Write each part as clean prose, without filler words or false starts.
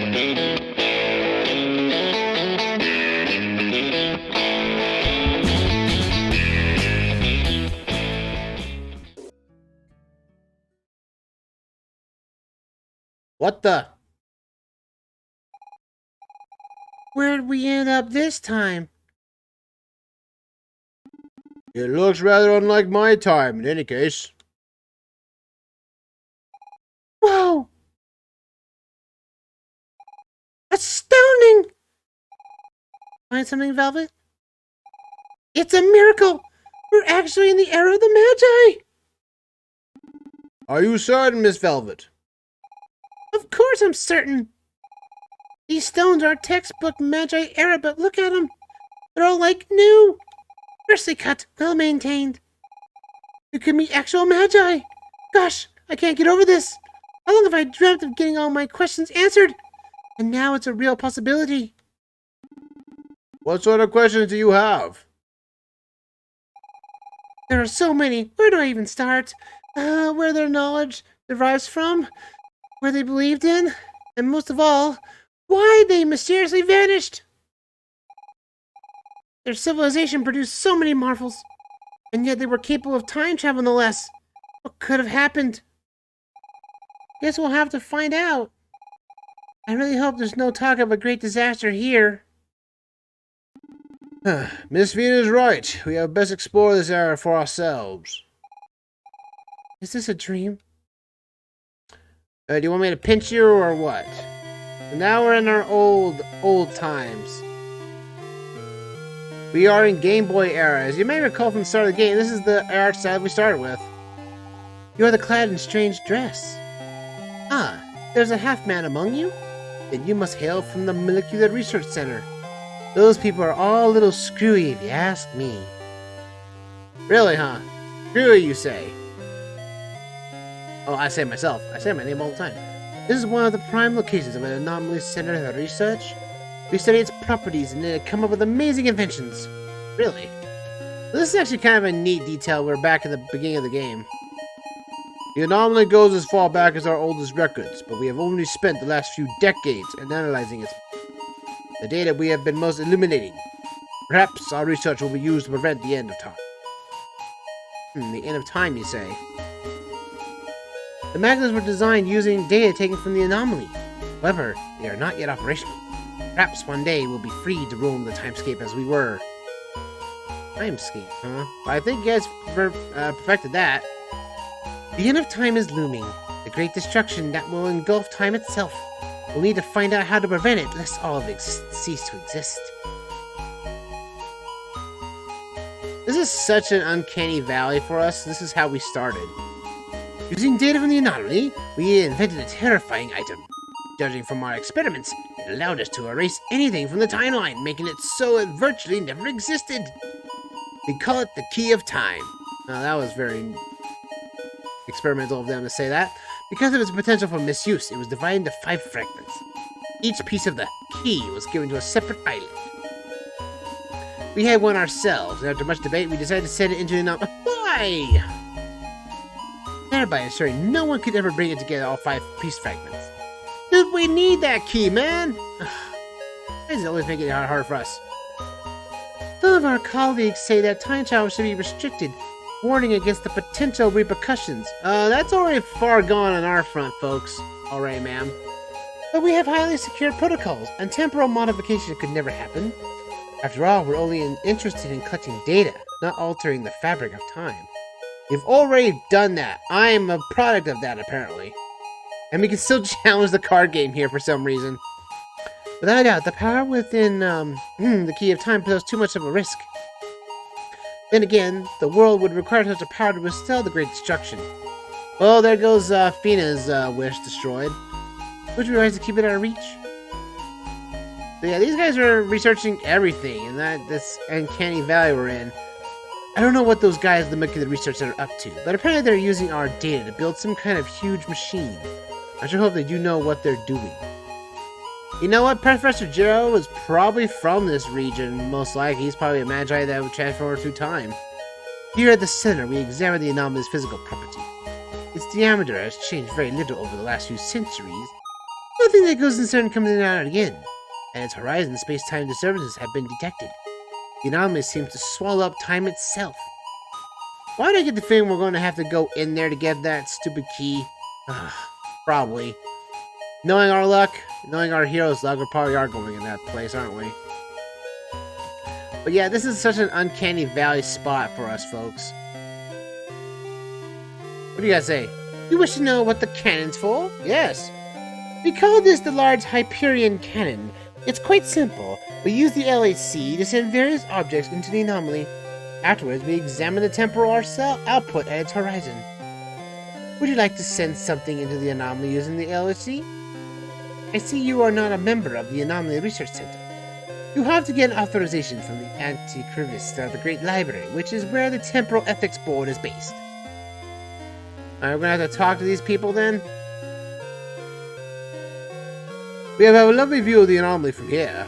What the? Where'd we end up this time? It looks rather unlike my time, in any case. Whoa! Astounding! Find something, Velvet? It's a miracle! We're actually in the era of the Magi! Are you certain, Miss Velvet? Of course I'm certain! These stones are textbook Magi era, but look at them! They're all like new! Freshly cut, well maintained. You could meet actual Magi! Gosh, I can't get over this! How long have I dreamt of getting all my questions answered? And now it's a real possibility. What sort of questions do you have? There are so many. Where do I even start? Where their knowledge derives from? Where they believed in? And most of all, why they mysteriously vanished? Their civilization produced so many marvels, and yet they were capable of time travel no less. What could have happened? Guess we'll have to find out. I really hope there's no talk of a great disaster here. Miss Vina's right. We had best explore this area for ourselves. Is this a dream? Do you want me to pinch you or what? And now we're in our old times. We are in Game Boy era. As you may recall from the start of the game, this is the art style we started with. You are the clad in strange dress. Ah, there's a half-man among you? Then you must hail from the Molecular Research Center. Those people are all a little screwy if you ask me. Really, huh? Screwy, you say? Oh, I say myself. I say my name all the time. This is one of the prime locations of an anomaly center for research. We study its properties and then come up with amazing inventions. Really? This is actually kind of a neat detail. We're back in the beginning of the game. The anomaly goes as far back as our oldest records, but we have only spent the last few decades in analyzing the data we have been most illuminating. Perhaps our research will be used to prevent the end of time. The end of time, you say? The Magiliths were designed using data taken from the anomaly. However, they are not yet operational. Perhaps one day we'll be free to roam the timescape as we were. Timescape, huh? Well, I think you guys perfected that. The end of time is looming. The great destruction that will engulf time itself. We'll need to find out how to prevent it, lest all of it cease to exist. This is such an uncanny valley for us. This is how we started. Using data from the anomaly, we invented a terrifying item. Judging from our experiments, it allowed us to erase anything from the timeline, making it so it virtually never existed. We call it the Key of Time. Now, that was very experimental of them to say that. Because of its potential for misuse, it was divided into 5 fragments. Each piece of the key was given to a separate island. We had one ourselves, and after much debate, we decided to send it into an Why? Thereby ensuring no one could ever bring it together, all 5 piece fragments. Dude, we need that key, man! Why is it always making it hard for us? Some of our colleagues say that time travel should be restricted, warning against the potential repercussions. That's already far gone on our front, folks. Alright, ma'am. But we have highly secure protocols, and temporal modification could never happen. After all, we're only interested in collecting data, not altering the fabric of time. You've already done that. I am a product of that, apparently. And we can still challenge the card game here for some reason. Without a doubt, the power within the Key of Time poses too much of a risk. Then again, the world would require such a power to withstand the Great Destruction. Well, there goes Fina's wish destroyed. Would you advise to keep it out of reach? So yeah, these guys are researching everything in this uncanny valley we're in. I don't know what those guys at the Molecular Research Center are up to, but apparently they're using our data to build some kind of huge machine. I sure hope they do know what they're doing. You know what? Professor Jiro is probably from this region, most likely. He's probably a Magi that would transform through time. Here at the center, we examine the anomaly's physical property. Its diameter has changed very little over the last few centuries. Nothing that goes uncertain comes in and out again. At its horizon, space-time disturbances have been detected. The anomaly seems to swallow up time itself. Why do I get the feeling we're going to have to go in there to get that stupid key? Probably. Knowing our luck, knowing our hero's luck, we probably are going in that place, aren't we? But yeah, this is such an uncanny valley spot for us, folks. What do you guys say? You wish to know what the cannon's for? Yes. We call this the Large Hyperion Cannon. It's quite simple. We use the LHC to send various objects into the anomaly. Afterwards, we examine the temporal output at its horizon. Would you like to send something into the anomaly using the LHC? I see you are not a member of the Anomaly Research Center. You have to get an authorization from the Antichrivis of the Great Library, which is where the Temporal Ethics Board is based. Alright, we're gonna have to talk to these people then? We have a lovely view of the anomaly from here.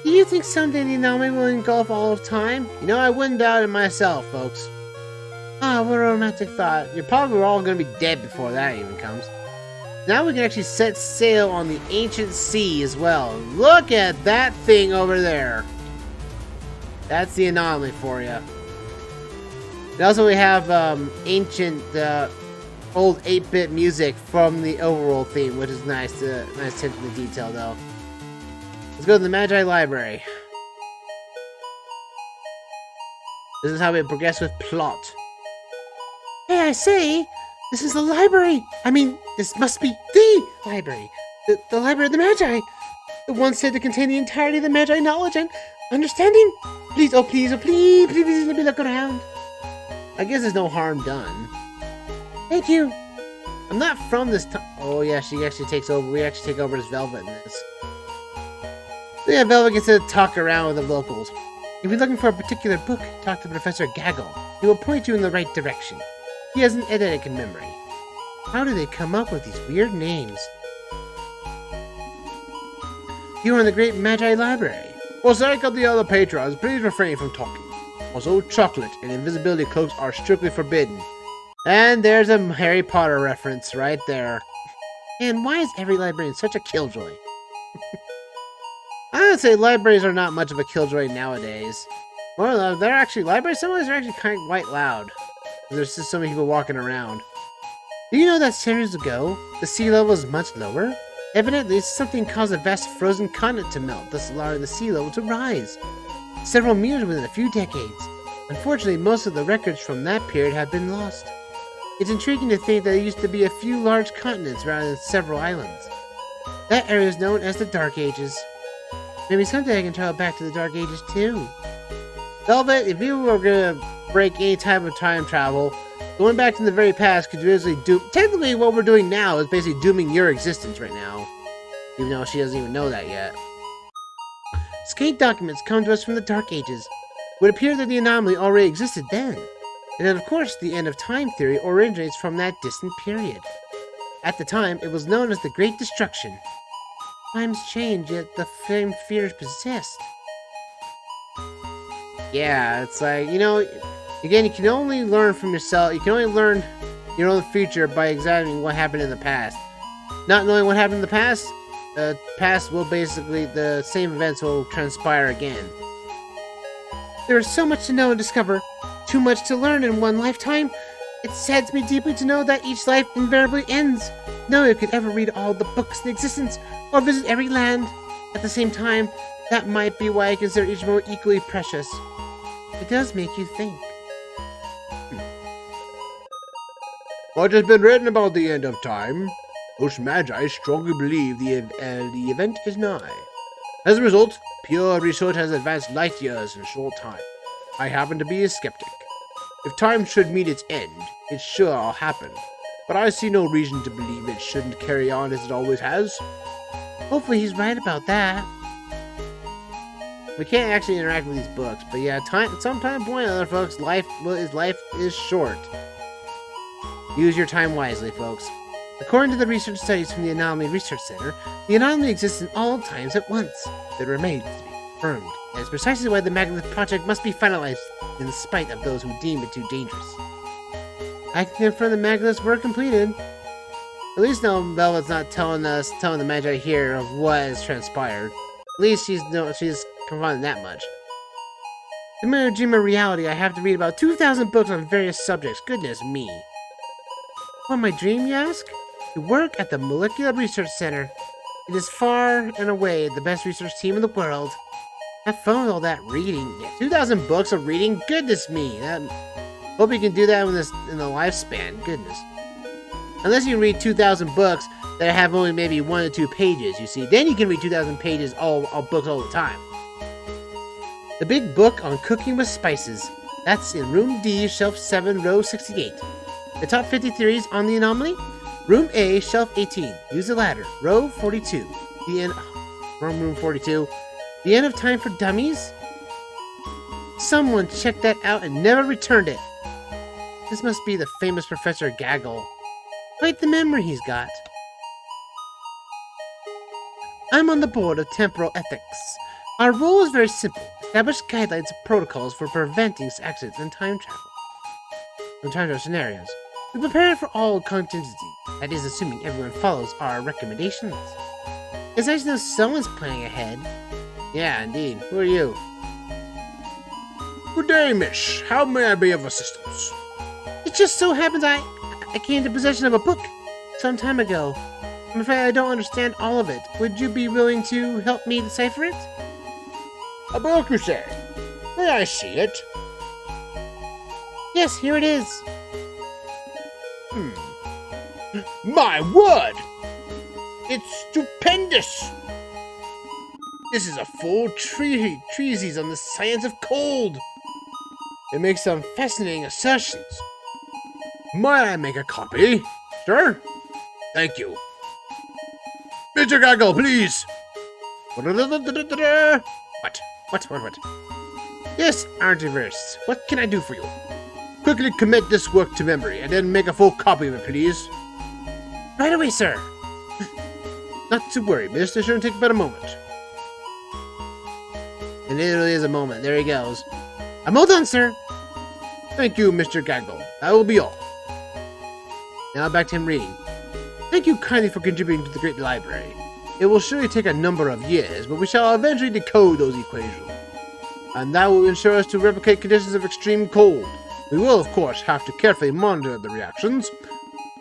Do you think someday the anomaly will engulf all of time? You know, I wouldn't doubt it myself, folks. Ah, what a romantic thought. You're probably all gonna be dead before that even comes. Now we can actually set sail on the ancient sea as well. Look at that thing over there. That's the anomaly for you. And also we have ancient, old 8-bit music from the overworld theme, which is nice. Nice attention to detail, though. Let's go to the Magi Library. This is how we progress with plot. Hey, I say, this is the library. I mean, this must be the library. The library of the Magi. The one said to contain the entirety of the Magi knowledge and understanding. Please, oh please, please, let me look around. I guess there's no harm done. Thank you. I'm not from this time. Oh yeah, she actually takes over. We actually take over as Velvet in this. So yeah, Velvet gets to talk around with the locals. If you're looking for a particular book, talk to Professor Gaggle. He will point you in the right direction. He has an eidetic memory. How do they come up with these weird names? You are in the Great Magi Library. For sake of the other patrons, please refrain from talking. Also, chocolate and invisibility cloaks are strictly forbidden. And there's a Harry Potter reference right there. And why is every librarian such a killjoy? I would say libraries are not much of a killjoy nowadays. Well, they're actually, libraries, some of these are actually kind of quite loud. There's just so many people walking around. Do you know that centuries ago, the sea level was much lower? Evidently, something caused a vast frozen continent to melt, thus allowing the sea level to rise. Several meters within a few decades. Unfortunately, most of the records from that period have been lost. It's intriguing to think that there used to be a few large continents rather than several islands. That area is known as the Dark Ages. Maybe someday I can travel back to the Dark Ages too. Velvet, if you were gonna break any type of time travel, going back to the very past could basically doom. Technically, what we're doing now is basically dooming your existence right now. Even though she doesn't even know that yet. Scant documents come to us from the Dark Ages. It would appear that the anomaly already existed then. And then, of course, the end of time theory originates from that distant period. At the time, it was known as the Great Destruction. Times change, yet the same fears persist. Yeah, it's like, you know, again, you can only learn from yourself. You can only learn your own future by examining what happened in the past. Not knowing what happened in the past will basically, the same events will transpire again. There is so much to know and discover. Too much to learn in one lifetime. It saddens me deeply to know that each life invariably ends. No one could ever read all the books in existence, or visit every land. At the same time, that might be why I consider each moment equally precious. It does make you think. What has been written about the end of time? Most Magi strongly believe the event is nigh. As a result, pure research has advanced light years in a short time. I happen to be a skeptic. If time should meet its end, it sure will happen. But I see no reason to believe it shouldn't carry on as it always has. Hopefully he's right about that. We can't actually interact with these books, but yeah, at some time point or other, folks, life is short. Use your time wisely, folks. According to the research studies from the Anomaly Research Center, the anomaly exists in all times at once. It remains to be confirmed. That is precisely why the Magilith project must be finalized, in spite of those who deem it too dangerous. I can confirm the Magiliths were completed. At least no, Velvet's not telling the Magi here of what has transpired. At least she's confronted that much. To my dream of reality, I have to read about 2,000 books on various subjects. Goodness me. What my dream, you ask? To work at the Molecular Research Center. It is far and away the best research team in the world. Have fun with all that reading. Yeah, 2,000 books of reading? Goodness me. Hope you can do that in the lifespan. Goodness. Unless you read 2,000 books that have only maybe 1 to 2 pages, you see. Then you can read 2,000 pages all books all the time. The big book on cooking with spices. That's in Room D, Shelf 7, Row 68. The top 50 theories on the anomaly? Room A, Shelf 18. Use the ladder. Row 42. The end... From Room 42. The end of time for dummies? Someone checked that out and never returned it. This must be the famous Professor Gaggle. Quite the memory he's got. I'm on the board of Temporal Ethics. Our role is very simple. Establish guidelines and protocols for preventing accidents and time travel scenarios. We prepare for all contingencies. That is, assuming everyone follows our recommendations. It's nice to know someone's planning ahead. Yeah, indeed. Who are you? Good day, miss. How may I be of assistance? It just so happens I came into possession of a book some time ago. I'm afraid I don't understand all of it. Would you be willing to help me decipher it? A book, you say? May I see it? Yes, here it is. My word! It's stupendous! This is a full treatise on the science of cold. It makes some fascinating assertions. Might I make a copy? Sure. Thank you. Mr. Gaggle, please! What? Yes, Artiverse. What can I do for you? Quickly commit this work to memory, and then make a full copy of it, please. Right away, sir. Not to worry, miss. This shouldn't take but a moment. It literally is a moment. There he goes. I'm all done, sir. Thank you, Mr. Gaggle. That will be all. Now back to him reading. Thank you kindly for contributing to the great library. It will surely take a number of years, but we shall eventually decode those equations. And that will ensure us to replicate conditions of extreme cold. We will, of course, have to carefully monitor the reactions.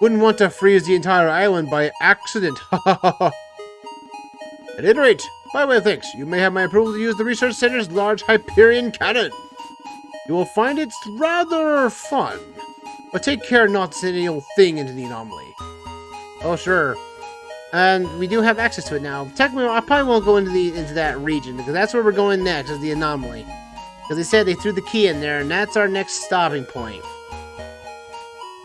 Wouldn't want to freeze the entire island by accident. At any rate, by way of thanks, you may have my approval to use the Research Center's large Hyperion cannon. You will find it rather fun, but take care not to send any old thing into the anomaly. Oh, sure. And we do have access to it now. Technically, I probably won't go into that region, because that's where we're going next, is the anomaly. Because they said they threw the key in there, and that's our next stopping point.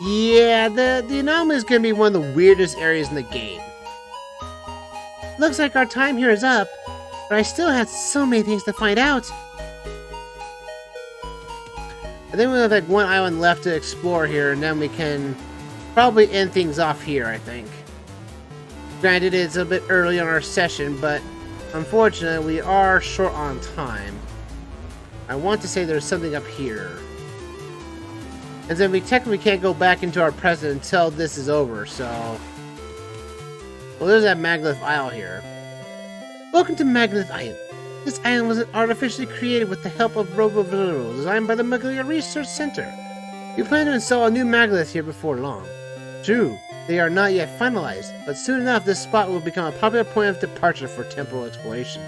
Yeah, the anomaly is going to be one of the weirdest areas in the game. Looks like our time here is up, but I still have so many things to find out. I think we have like one island left to explore here, and then we can probably end things off here, I think. Granted, it's a bit early on our session, but unfortunately, we are short on time. I want to say there's something up here. And then we technically can't go back into our present until this is over, so... Well, there's that Magilith Isle here. Welcome to Magilith Island. This island was artificially created with the help of robo-visuals designed by the Magi Research Center. We plan to install a new Magilith here before long. True, they are not yet finalized, but soon enough this spot will become a popular point of departure for temporal exploration.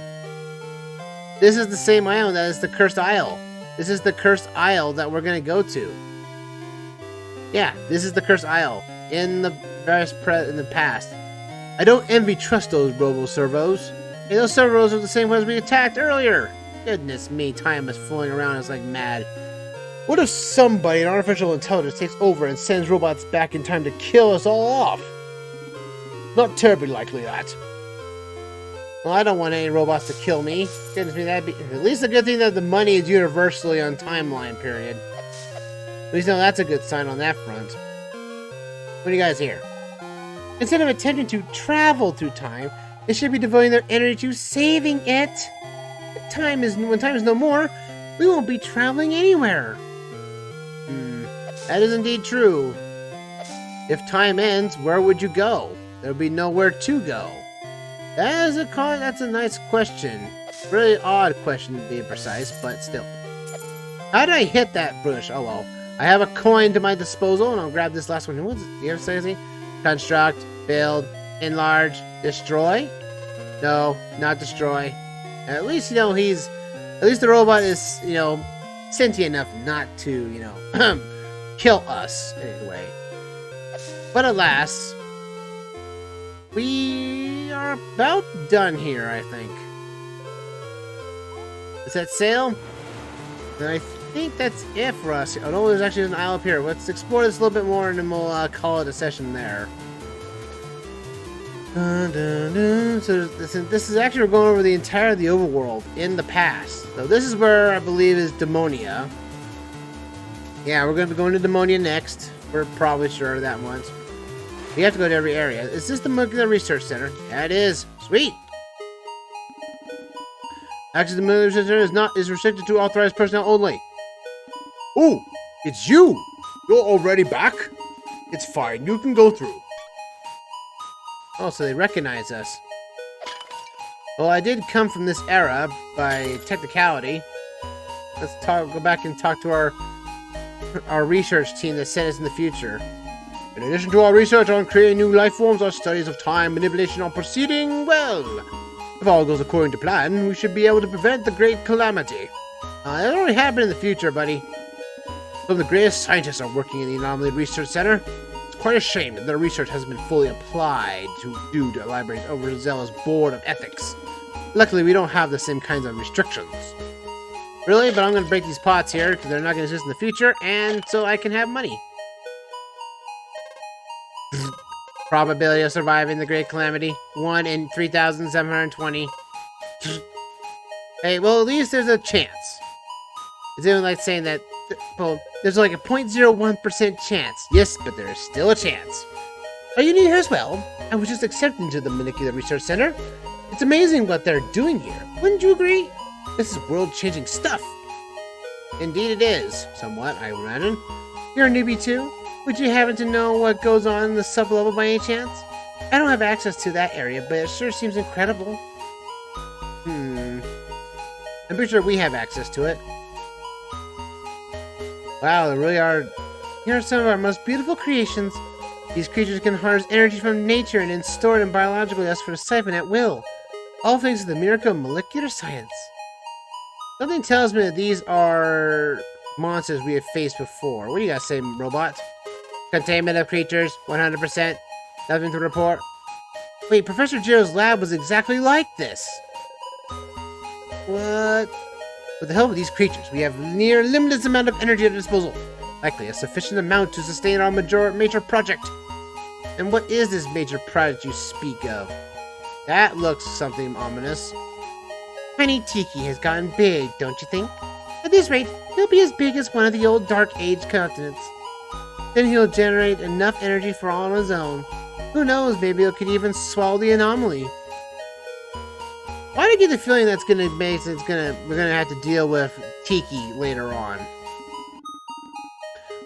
This is the same island that is the Cursed Isle. This is the Cursed Isle that we're going to go to. Yeah, this is the Cursed Isle in the past. I don't envy trust those robo-servos. Hey, those servos are the same ones we attacked earlier. Goodness me, time is flowing around us like mad. What if somebody, an artificial intelligence, takes over and sends robots back in time to kill us all off? Not terribly likely, that. Well, I don't want any robots to kill me. Goodness me, that'd be at least a good thing that the money is universally on timeline period. At least, no, that's a good sign on that front. What do you guys hear? Instead of attempting to travel through time, they should be devoting their energy to saving it. When time is no more, we won't be traveling anywhere. That is indeed true. If time ends, where would you go? There would be nowhere to go. That's a nice question. Really odd question to be precise, but still. How did I hit that bush? Oh well. I have a coin to my disposal, and I'll grab this last one. What's it? Do you ever say anything? Construct, build, enlarge, destroy? No, not destroy. At least, you know, at least the robot is, you know, sentient enough not to, you know, kill us anyway. But alas, we are about done here, I think. Is that sail? Then I think that's it for us. Oh no, there's actually an isle up here. Let's explore this a little bit more and then we'll call it a session there. So this is actually, we're going over the entire of the overworld in the past. So this is where I believe is Demonia. Yeah, we're going to be going to Demonia next. We're probably sure of that once. We have to go to every area. Is this the Magilith Research Center? Yeah, it is. Sweet. Access to the Magilith Research Center is restricted to authorized personnel only. Oh, it's you. You're already back? It's fine. You can go through. Oh, so they recognize us. Well, I did come from this era by technicality. Let's go back and talk to our research team that sent us in the future. In addition to our research on creating new life forms, our studies of time manipulation are proceeding well. If all goes according to plan, we should be able to prevent the great calamity. It already happened in the future, buddy. Some of the greatest scientists are working in the Anomaly Research Center. Quite a shame that their research hasn't been fully applied due to the library's overzealous board of ethics. Luckily, we don't have the same kinds of restrictions. Really? But I'm going to break these pots here, because they're not going to exist in the future, and so I can have money. Probability of surviving the Great Calamity, 1 in 3,720. Hey, well, at least there's a chance. It's even like saying that, well, there's like a 0.01% chance. Yes, but there is still a chance. Are you new here as well? I was just accepted into the Magilith Research Center. It's amazing what they're doing here. Wouldn't you agree? This is world-changing stuff. Indeed it is. Somewhat, I imagine. You're a newbie too? Would you happen to know what goes on in the sub-level by any chance? I don't have access to that area, but it sure seems incredible. I'm pretty sure we have access to it. Wow, there really are... Here are some of our most beautiful creations. These creatures can harness energy from nature and then store it in biological us for a siphon at will. All thanks to the miracle of molecular science. Something tells me that these are monsters we have faced before. What do you guys say, robot? Containment of creatures, 100%. Nothing to report. Wait, Professor Jiro's lab was exactly like this. What? With the help of these creatures, we have near limitless amount of energy at our disposal. Likely a sufficient amount to sustain our major project. And what is this major project you speak of? That looks something ominous. Tiny Tiki has gotten big, don't you think? At this rate, he'll be as big as one of the old Dark Age continents. Then he'll generate enough energy for all on his own. Who knows, maybe it could even swallow the anomaly. Why do I get the feeling that's gonna make we're gonna have to deal with Tiki later on?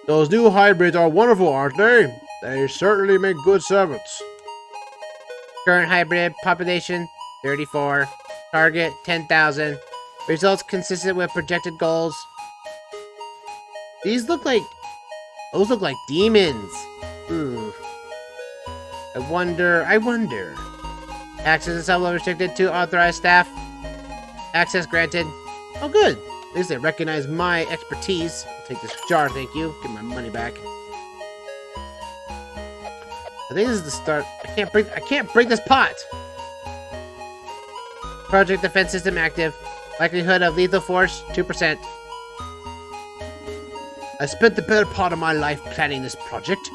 Those new hybrids are wonderful, aren't they? They certainly make good servants. Current hybrid population 34. Target 10,000. Results consistent with projected goals. Those look like demons. Ooh. I wonder. Access is sub-level restricted to authorized staff. Access granted. Oh good. At least they recognize my expertise. I'll take this jar, thank you. Get my money back. I think this is the start. I can't break this pot. Project defense system active. Likelihood of lethal force 2%. I spent the better part of my life planning this project.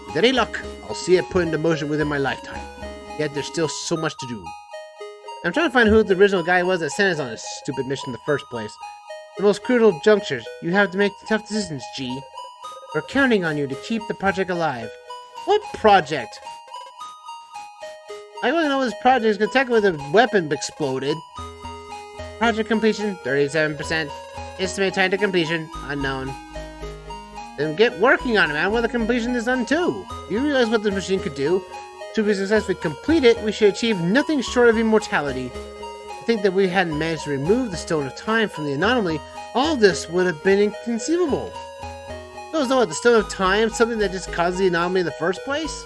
With any luck, I'll see it put into motion within my lifetime. Yet there's still so much to do. I'm trying to find who the original guy was that sent us on this stupid mission in the first place. The most crucial junctures. You have to make tough decisions, G. We're counting on you to keep the project alive. What project? I only know this project is going to tackle with a weapon exploded. Project completion, 37%. Estimated time to completion, unknown. Then get working on it, man, when the completion is done too. You realize what this machine could do? To be successfully complete it, we should achieve nothing short of immortality. To think that we hadn't managed to remove the Stone of Time from the anomaly, all this would have been inconceivable. So is the Stone of Time something that just caused the anomaly in the first place?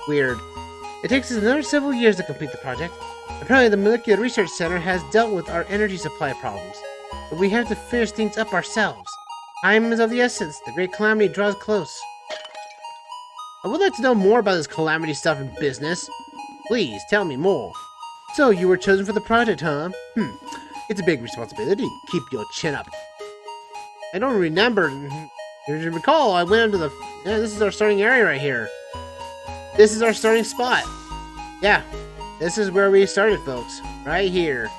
Weird. It takes us another several years to complete the project. Apparently the Molecular Research Center has dealt with our energy supply problems, but we have to finish things up ourselves. Time is of the essence. The great calamity draws close. I would like to know more about this calamity stuff and business. Please, tell me more. So, you were chosen for the project, huh? It's a big responsibility. Keep your chin up. I don't remember. If you recall, I went into the... Yeah, this is our starting area right here. This is our starting spot. Yeah, this is where we started, folks. Right here.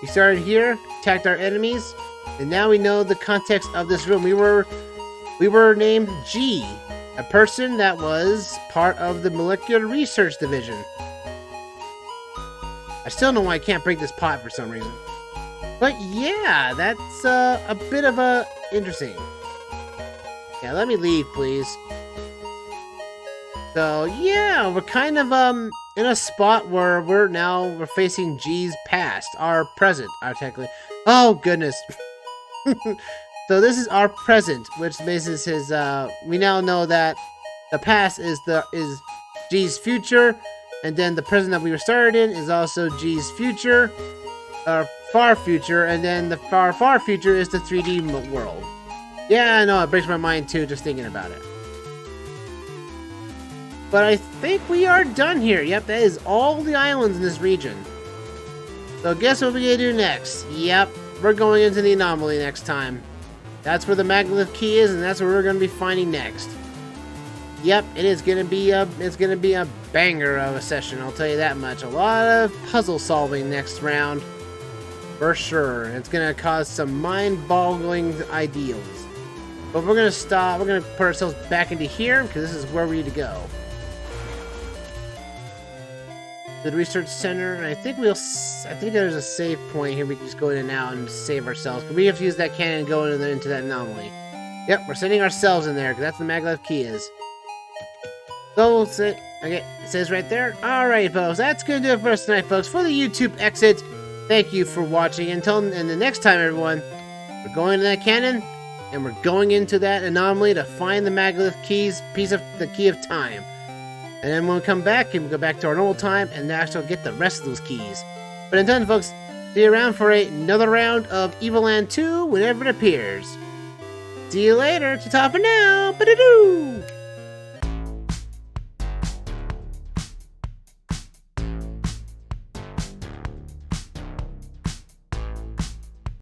We started here, attacked our enemies, and now we know the context of this room. We were named G, a person that was part of the Molecular Research Division. I still don't know why I can't break this pot for some reason. But yeah, that's a bit of a interesting. Yeah, let me leave, please. So yeah, we're kind of in a spot where we're facing G's past, our present, technically. Oh goodness. So this is our present, which bases his we now know that the past is G's future, and then the present that we were started in is also G's future, far future, and then the far future is the 3D world. Yeah, I know, it breaks my mind too just thinking about it. But I think we are done here. Yep, that is all the islands in this region. So guess what we're gonna do next? Yep, we're going into the anomaly next time. That's where the Magilith key is, and that's what we're gonna be finding next. Yep, it's gonna be a banger of a session, I'll tell you that much. A lot of puzzle solving next round. For sure. It's gonna cause some mind-boggling ideals. But we're gonna stop, we're gonna put ourselves back into here, because this is where we need to go. The research center, and I think there's a save point here. We can just go in and out and save ourselves. But we have to use that cannon and go into that anomaly. Yep, we're sending ourselves in there, because that's the Magilith key is. So, okay, it says right there. Alright, folks, that's gonna do it for us tonight, folks. For the YouTube exit, thank you for watching. And the next time, everyone, we're going to that cannon, and we're going into that anomaly to find the Magilith keys, the key of time. And then when we come back, we go back to our normal time and actually get the rest of those keys. But until then, folks, see you around for another round of Evoland 2 whenever it appears. See you later. Ta-ta for now. Ba-da-doo.